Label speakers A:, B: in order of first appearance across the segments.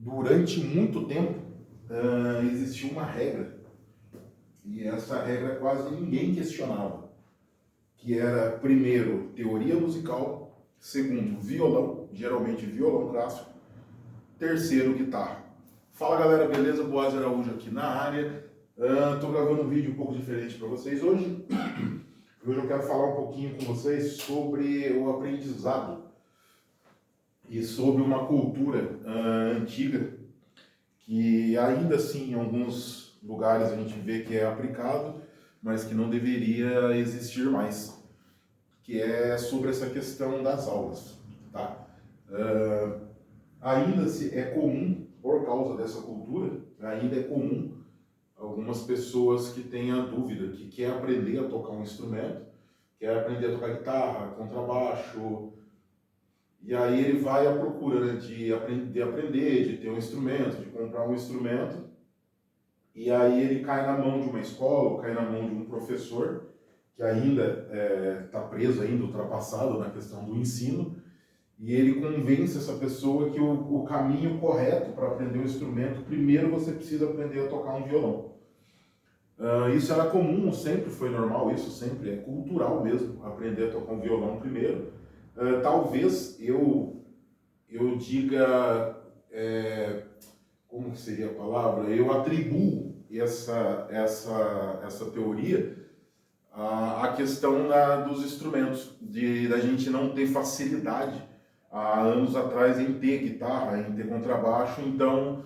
A: durante muito tempo existiu uma regra, e essa regra quase ninguém questionava, que era, primeiro, teoria musical, segundo, violão, geralmente violão clássico, terceiro, guitarra. Fala galera, beleza? Boaz Araújo aqui na área. Estou gravando um vídeo um pouco diferente para vocês hoje. Hoje eu quero falar um pouquinho com vocês sobre o aprendizado e sobre uma cultura antiga que ainda assim em alguns lugares a gente vê que é aplicado, mas que não deveria existir mais, que é sobre essa questão das aulas, tá? Ainda se é comum, por causa dessa cultura, ainda é comum algumas pessoas que têm a dúvida, que quer aprender a tocar um instrumento, quer aprender a tocar guitarra, contrabaixo, e aí ele vai à procura, né, de aprender, de ter um instrumento, de comprar um instrumento, e aí ele cai na mão de uma escola, ou cai na mão de um professor, que ainda está preso, ainda ultrapassado na questão do ensino, e ele convence essa pessoa que o caminho correto para aprender um instrumento, primeiro você precisa aprender a tocar um violão. Isso era comum, sempre foi normal, isso sempre é cultural mesmo, aprender a tocar um violão primeiro. Talvez eu diga, como que seria a palavra? Eu atribuo essa teoria à questão dos instrumentos, da gente não ter facilidade há anos atrás em ter guitarra, em ter contrabaixo, então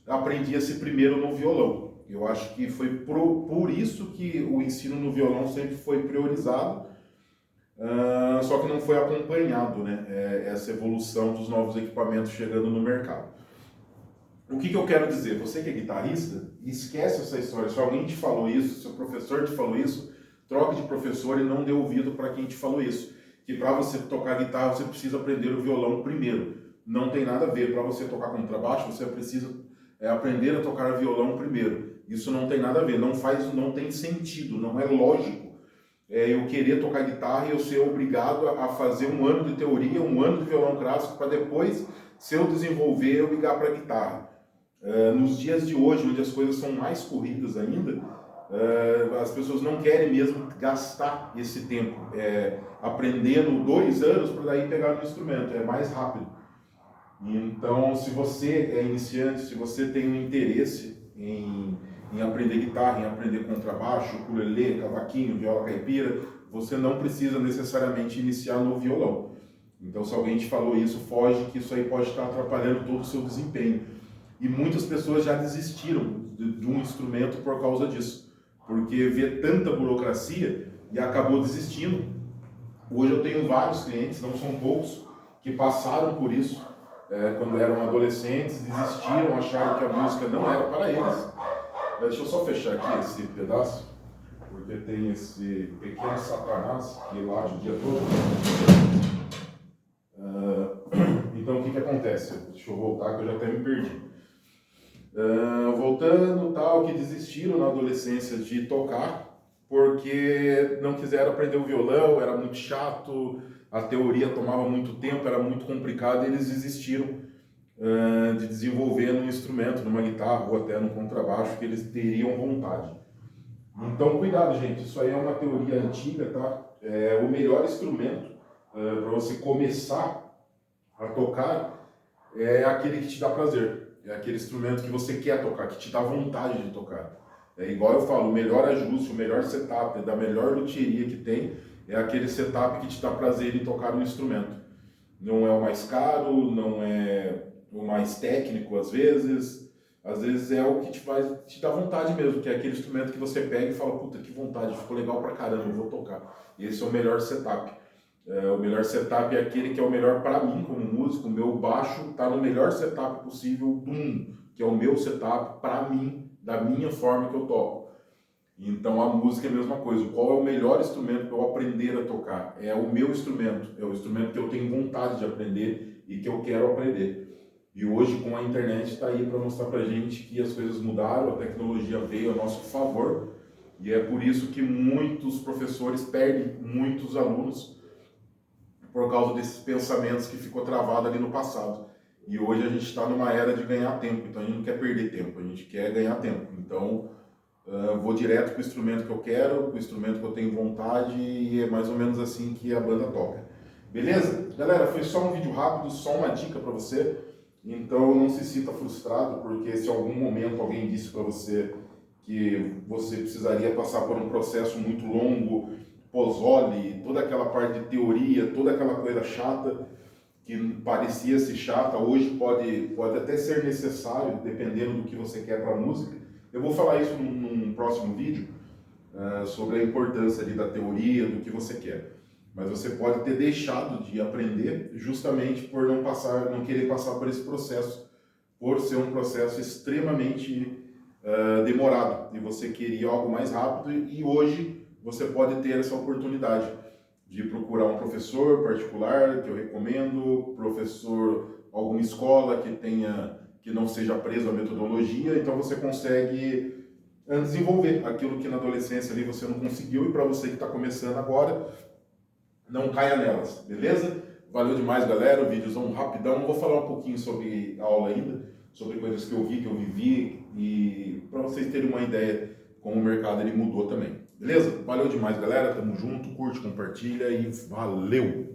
A: aprendia-se primeiro no violão. Eu acho que foi por isso que o ensino no violão sempre foi priorizado, só que não foi acompanhado, né, essa evolução dos novos equipamentos chegando no mercado. O que eu quero dizer? Você que é guitarrista, esquece essa história. Se alguém te falou isso, se o professor te falou isso, troque de professor e não dê ouvido para quem te falou isso. Que para você tocar guitarra, você precisa aprender o violão primeiro. Não tem nada a ver. Para você tocar contrabaixo, você precisa aprender a tocar violão primeiro. Isso não tem nada a ver. Não tem sentido, não é lógico. Eu querer tocar guitarra e eu ser obrigado a fazer um ano de teoria, um ano de violão clássico, para depois, se eu desenvolver, eu ligar para a guitarra. Nos dias de hoje, onde as coisas são mais corridas ainda, as pessoas não querem mesmo gastar esse tempo aprendendo 2 anos para daí pegar no instrumento, é mais rápido. Então, se você é iniciante, se você tem um interesse em aprender guitarra, em aprender contrabaixo, ukulele, cavaquinho, viola caipira, você não precisa necessariamente iniciar no violão. Então, se alguém te falou isso, foge, que isso aí pode estar atrapalhando todo o seu desempenho. E muitas pessoas já desistiram de um instrumento por causa disso, porque vê tanta burocracia e acabou desistindo. Hoje eu tenho vários clientes, não são poucos, que passaram por isso, quando eram adolescentes, desistiram, acharam que a música não era para eles. Deixa eu só fechar aqui esse pedaço, porque tem esse pequeno satanás que late o dia todo. Então o que acontece? Deixa eu voltar que eu já até me perdi. Voltando, tal, que desistiram na adolescência de tocar porque não quiseram aprender o violão, era muito chato, a teoria tomava muito tempo, era muito complicado, e eles desistiram de desenvolver num instrumento, numa guitarra ou até no contrabaixo, que eles teriam vontade. Então cuidado, gente, isso aí é uma teoria antiga, tá? O melhor instrumento para você começar a tocar é aquele que te dá prazer. É aquele instrumento que você quer tocar, que te dá vontade de tocar. Igual eu falo, o melhor ajuste, o melhor setup, da melhor luthieria que tem, é aquele setup que te dá prazer em tocar um instrumento. Não é o mais caro, não é o mais técnico às vezes é o que te dá vontade mesmo, que é aquele instrumento que você pega e fala, puta, que vontade, ficou legal pra caramba, eu vou tocar. E esse é o melhor setup. O melhor setup é aquele que é o melhor para mim como músico. O meu baixo está no melhor setup possível do mundo, que é o meu setup para mim, da minha forma que eu toco. Então a música é a mesma coisa. Qual é o melhor instrumento para eu aprender a tocar? É o meu instrumento, é o instrumento que eu tenho vontade de aprender e que eu quero aprender. E hoje com a internet está aí para mostrar para a gente que as coisas mudaram, a tecnologia veio a nosso favor, e é por isso que muitos professores perdem muitos alunos por causa desses pensamentos que ficou travado ali no passado. E hoje a gente está numa era de ganhar tempo, então a gente não quer perder tempo, a gente quer ganhar tempo. Então, vou direto para o instrumento que eu quero, para o instrumento que eu tenho vontade, e é mais ou menos assim que a banda toca. Beleza? Galera, foi só um vídeo rápido, só uma dica para você. Então não se sinta frustrado, porque se em algum momento alguém disse para você que você precisaria passar por um processo muito longo, Pozzoli, toda aquela parte de teoria, toda aquela coisa chata, que parecia ser chata, hoje pode até ser necessário, dependendo do que você quer para a música. Eu vou falar isso num próximo vídeo, sobre a importância ali da teoria, do que você quer. Mas você pode ter deixado de aprender justamente por não querer passar por esse processo, por ser um processo extremamente demorado, e você queria algo mais rápido, e hoje você pode ter essa oportunidade de procurar um professor particular, que eu recomendo, professor, alguma escola que não seja preso à metodologia, então você consegue desenvolver aquilo que na adolescência ali você não conseguiu, e para você que está começando agora, não caia nelas, beleza? Valeu demais, galera, o vídeozão rapidão, vou falar um pouquinho sobre a aula ainda, sobre coisas que eu vi, que eu vivi, e para vocês terem uma ideia como o mercado ele mudou também. Beleza? Valeu demais, galera. Tamo junto. Curte, compartilha e valeu!